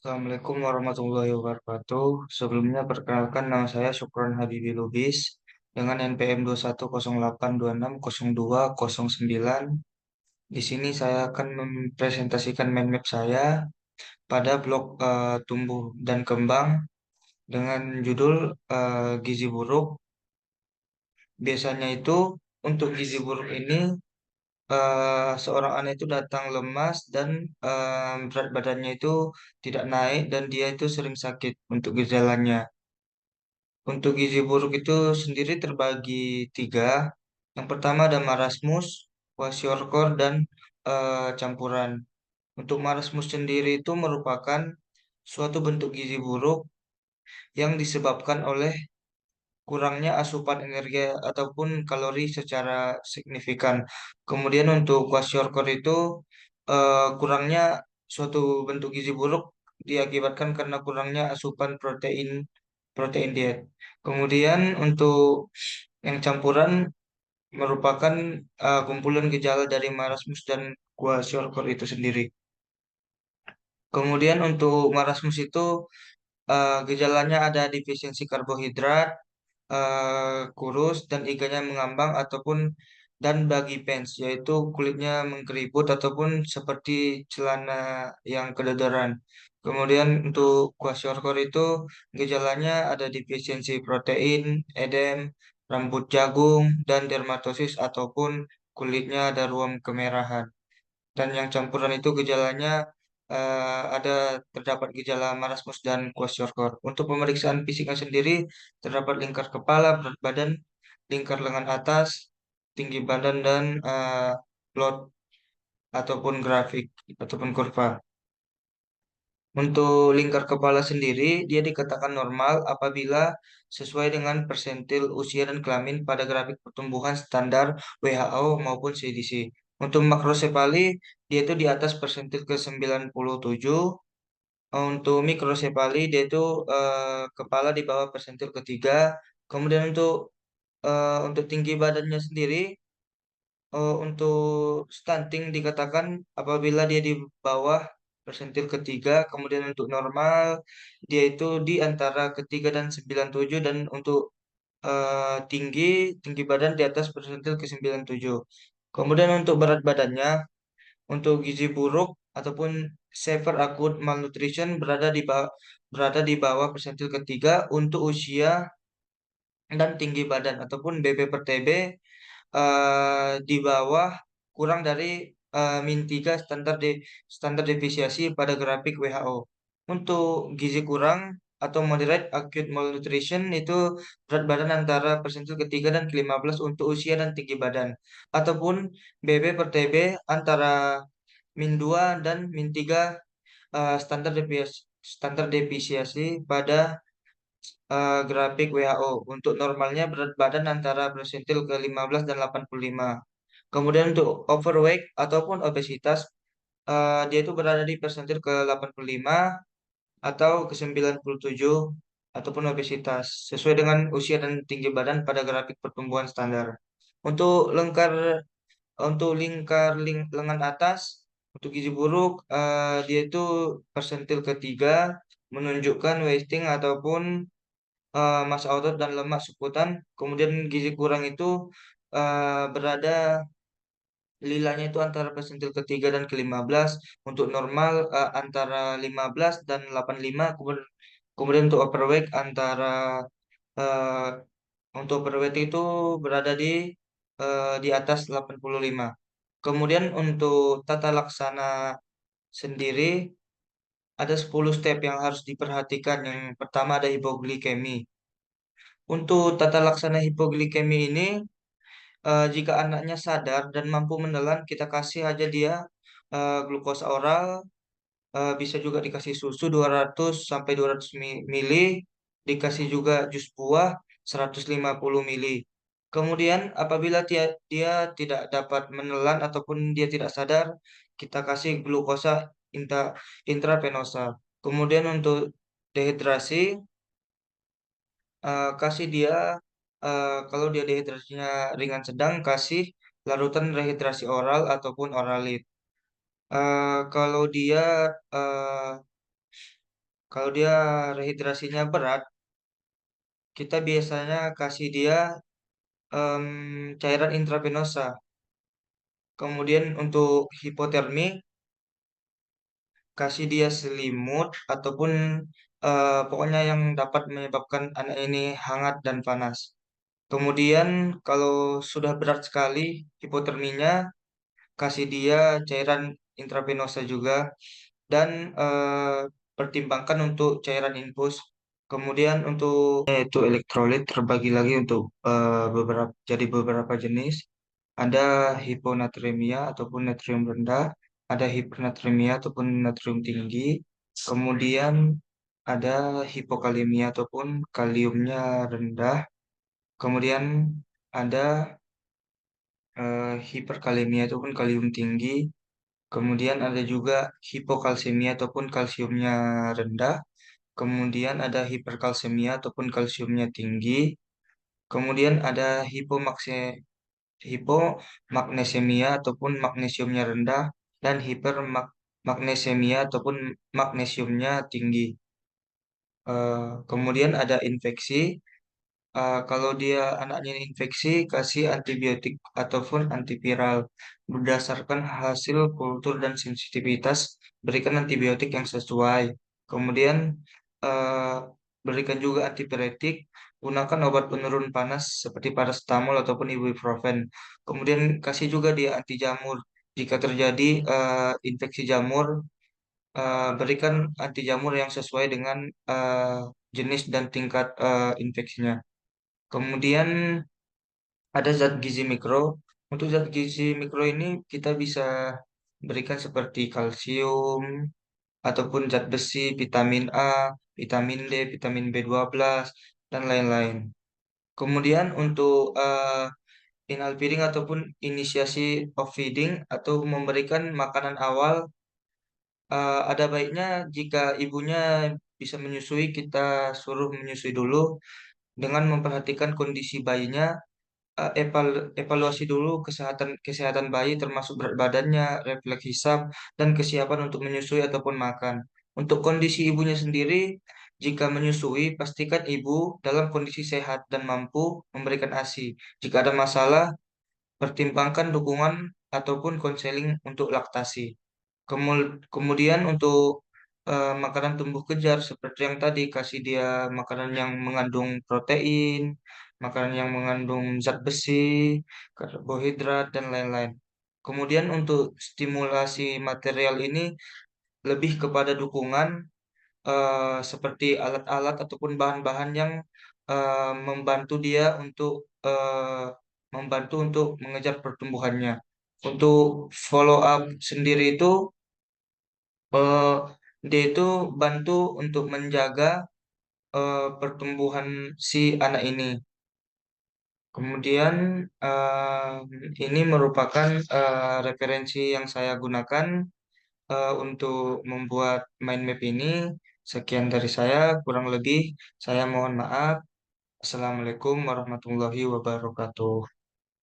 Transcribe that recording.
Assalamualaikum warahmatullahi wabarakatuh. Sebelumnya perkenalkan nama saya Syukron Habibi Lubis dengan NPM 2108260209. Di sini saya akan mempresentasikan mind map saya pada blok tumbuh dan kembang dengan judul gizi buruk. Biasanya itu untuk gizi buruk ini seorang anak itu datang lemas dan berat badannya itu tidak naik dan dia itu sering sakit untuk gejalanya. Untuk gizi buruk itu sendiri terbagi tiga. Yang pertama ada marasmus, kwashiorkor, dan campuran. Untuk marasmus sendiri itu merupakan suatu bentuk gizi buruk yang disebabkan oleh kurangnya asupan energi ataupun kalori secara signifikan. Kemudian untuk kwashiorkor itu kurangnya suatu bentuk gizi buruk diakibatkan karena kurangnya asupan protein protein diet. Kemudian untuk yang campuran merupakan kumpulan gejala dari marasmus dan kwashiorkor itu sendiri. Kemudian untuk marasmus itu gejalanya ada defisiensi karbohidrat, kurus dan iganya mengambang ataupun dan bagi pants yaitu kulitnya mengkeriput ataupun seperti celana yang kedodoran. Kemudian untuk kwashiorkor itu gejalanya ada defisiensi protein, edem, rambut jagung dan dermatosis ataupun kulitnya ada ruam kemerahan. Dan yang campuran itu gejalanya ada terdapat gejala marasmus dan kwashiorkor. Untuk pemeriksaan fisiknya sendiri terdapat lingkar kepala, berat badan, lingkar lengan atas, tinggi badan dan plot ataupun grafik ataupun kurva. Untuk lingkar kepala sendiri, dia dikatakan normal apabila sesuai dengan persentil usia dan kelamin pada grafik pertumbuhan standar WHO maupun CDC. Untuk makrosefali, dia itu di atas persentil ke 97. Untuk mikrosefali, dia itu kepala di bawah persentil ketiga. Kemudian untuk tinggi badannya sendiri, untuk stunting dikatakan apabila dia di bawah persentil ketiga, kemudian untuk normal dia itu di antara ketiga dan 97 dan untuk tinggi tinggi badan di atas persentil ke 97. Kemudian untuk berat badannya, untuk gizi buruk ataupun severe acute malnutrition berada di bawah persentil ketiga untuk usia dan tinggi badan ataupun BP per TB di bawah kurang dari min 3 standar deviasi pada grafik WHO. Untuk gizi kurang atau moderate acute malnutrition itu berat badan antara persentil ketiga dan ke 15 untuk usia dan tinggi badan ataupun BB per TB antara min 2 dan min 3 standar deviasi pada grafik WHO. Untuk normalnya berat badan antara persentil ke 15 dan 85. Kemudian untuk overweight ataupun obesitas, dia itu berada di persentil ke 85 atau ke 97 ataupun obesitas sesuai dengan usia dan tinggi badan pada grafik pertumbuhan standar. Untuk lengan atas untuk gizi buruk, dia itu persentil ketiga menunjukkan wasting ataupun massa otot dan lemak sukutan. Kemudian gizi kurang itu berada lilanya itu antara persentil ketiga dan ke 15. Untuk normal antara 15 dan 85. Kemudian eh, untuk overweight itu berada di atas 85. Kemudian untuk tata laksana sendiri ada 10 step yang harus diperhatikan. Yang pertama ada hipoglikemi. Untuk tata laksana hipoglikemi ini, jika anaknya sadar dan mampu menelan, kita kasih aja dia glukosa oral, bisa juga dikasih susu 200 sampai 200 mili, dikasih juga jus buah 150 mili. Kemudian apabila dia tidak dapat menelan ataupun dia tidak sadar, kita kasih glukosa intravenosa. Kemudian untuk dehidrasi, kasih dia kalau dia dehidrasinya ringan sedang kasih larutan rehidrasi oral ataupun oralit. Kalau dia Kalau dia rehidrasinya berat, kita biasanya kasih dia cairan intravenosa. Kemudian untuk hipotermi, kasih dia selimut ataupun pokoknya yang dapat menyebabkan anak ini hangat dan panas. Kemudian kalau sudah berat sekali hipoterminya, kasih dia cairan intravenosa juga dan pertimbangkan untuk cairan infus. Kemudian untuk yaitu elektrolit terbagi lagi untuk beberapa jenis. Ada hiponatremia ataupun natrium rendah, ada hipernatremia ataupun natrium tinggi. Kemudian ada hipokalemia ataupun kaliumnya rendah. Kemudian ada hiperkalemia ataupun kalium tinggi. Kemudian ada juga hipokalsemia ataupun kalsiumnya rendah. Kemudian ada hiperkalsemia ataupun kalsiumnya tinggi. Kemudian ada hipomagnesemia ataupun magnesiumnya rendah dan hipermagnesemia ataupun magnesiumnya tinggi. Kemudian ada infeksi. Kalau dia anaknya infeksi, kasih antibiotik ataupun antiviral. Berdasarkan hasil kultur dan sensitivitas, berikan antibiotik yang sesuai. Kemudian eh, berikan juga antipiretik. Gunakan obat penurun panas seperti paracetamol ataupun ibuprofen. Kemudian kasih juga dia anti jamur. Jika terjadi infeksi jamur, berikan anti jamur yang sesuai dengan jenis dan tingkat infeksinya. Kemudian ada zat gizi mikro. Untuk zat gizi mikro ini kita bisa berikan seperti kalsium ataupun zat besi, vitamin A, vitamin D, vitamin B12 dan lain-lain. Kemudian untuk inhale feeding ataupun inisiasi of feeding atau memberikan makanan awal, ada baiknya jika ibunya bisa menyusui, kita suruh menyusui dulu dengan memperhatikan kondisi bayinya, evaluasi dulu kesehatan kesehatan bayi termasuk berat badannya, refleks hisap, dan kesiapan untuk menyusui ataupun makan. Untuk kondisi ibunya sendiri, jika menyusui, pastikan ibu dalam kondisi sehat dan mampu memberikan ASI. Jika ada masalah, pertimbangkan dukungan ataupun konseling untuk laktasi. Kemudian untuk makanan tumbuh kejar seperti yang tadi, kasih dia makanan yang mengandung protein, makanan yang mengandung zat besi, karbohidrat dan lain-lain. Kemudian untuk stimulasi material ini lebih kepada dukungan seperti alat-alat ataupun bahan-bahan yang membantu dia untuk mengejar pertumbuhannya. Untuk follow up sendiri itu eh, dia itu bantu untuk menjaga pertumbuhan si anak ini. Kemudian ini merupakan referensi yang saya gunakan untuk membuat mind map ini. Sekian dari saya, kurang lebih saya mohon maaf. Assalamualaikum warahmatullahi wabarakatuh.